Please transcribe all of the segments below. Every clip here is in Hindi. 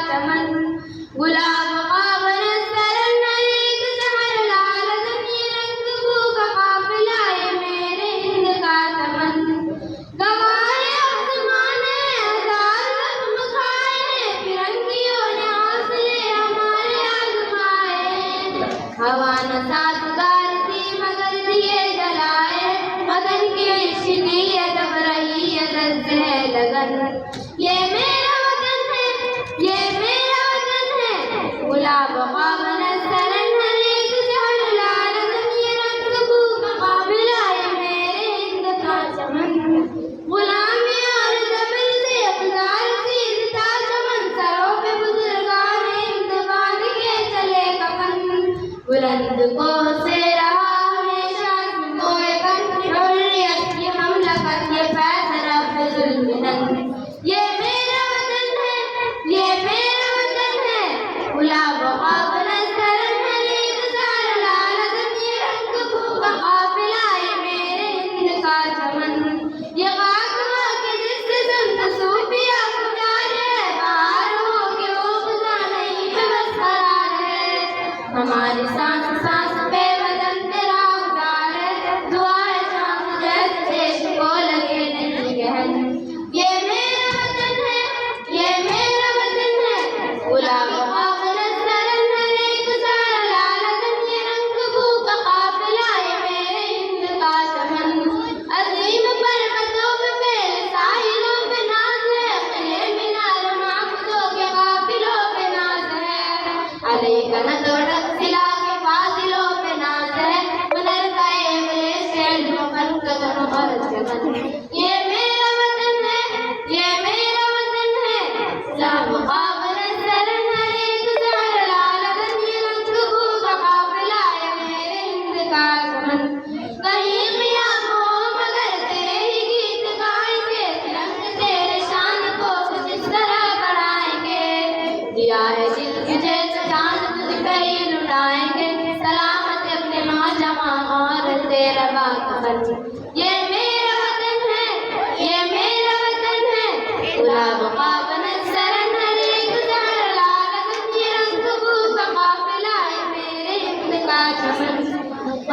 चमन। गुलाब काबर सरन एक सहर लाल जमी रंग बू का काफिला ये मेरे हिंद का चमन। गवाए आसमान हजार जख्म खाए हैं फिरंगियों ने हौसले हमारे आजमाए। हवा न साजगार थी मगर दिए जलाए मगन की इश्क़ियत अब रही है दर्द है लगन। ये मेरा वतन है ये मेरा वतन है गुलाब काबर सरन हर एक सहर लाल जमी रंग बू का काफिला ये मेरे हिंद का चमन। गुलामी और जबर से अबजार सीधता चमन सरों पे बुजुर्गान हिंद बांध के चले कफन। बुलंद को से रहा हमेशा कोई कन हुर्रियत की ममलकत ये फैसला जुल्म। ये मेरा वतन है ये मेरा वतन है गुलाब काबर सरन हर एक सहर लाल जमी रंग बू का काफिला ये मेरे हिंद का चमन। ये खाक माँ के जिससे संत सूफिया गुजार है बाहर हो के वो गुज़ा नहीं पे बस करार है। हमारी सांस सांस पे बदन तेरा उतार है दुआ है सांस जैसे देश को लगे नहीं गहन। ये मेरा वतन है ये मेरा वतन है गुलाब काबर सरन हर एक सहर लाल जमी रंग बू का काफिला ये मेरे हिंद का चमन। अजीम पर्वतों पे फैले साहिलों पे नाज है किले मीनार माबूदों के काफिलों पे नाज है। अलैकन तोड़क सिला के फाजिलों पे नाज है मदर का एवरेस्ट से अल्फन कदम और चमन। ये मेरा वतन है ये मेरा वतन है गुलाब काबर सरन हर एक सहर लाल जमी रंग बू का काफिला ये मेरे हिंद का चमन। कहीं क़ियाम हो मगर तेरे ही गीत गाएंगे तिरंग तेरे शान को कुछ इस तरह बढ़ाएंगे। दिया है दिल की जैसे जान तुझ पे ही लुटाएंगे सलामत अपने नौजवां और तेरा बाकबन। ये मेरा वतन है ये मेरा वतन है गुलाब काबर सरन हर एक सहर लाल जमी रंग बू का काफिला ये मेरे हिंद का चमन।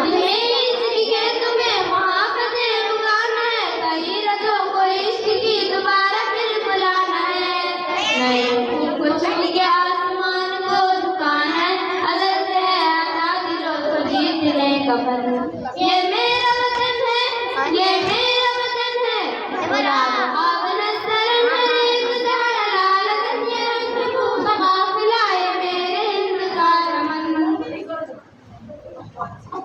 मेरी इश्क़ के तुम्हें महाफ़तेह उगाना है कई रतों को इश्क़ की दोबारा फिर बुलाना है। नए फूल को चुन के आसमान को झुकाना है अदर से है आज़ादी लो तो जीतने का फन। ये मेरा वतन है ये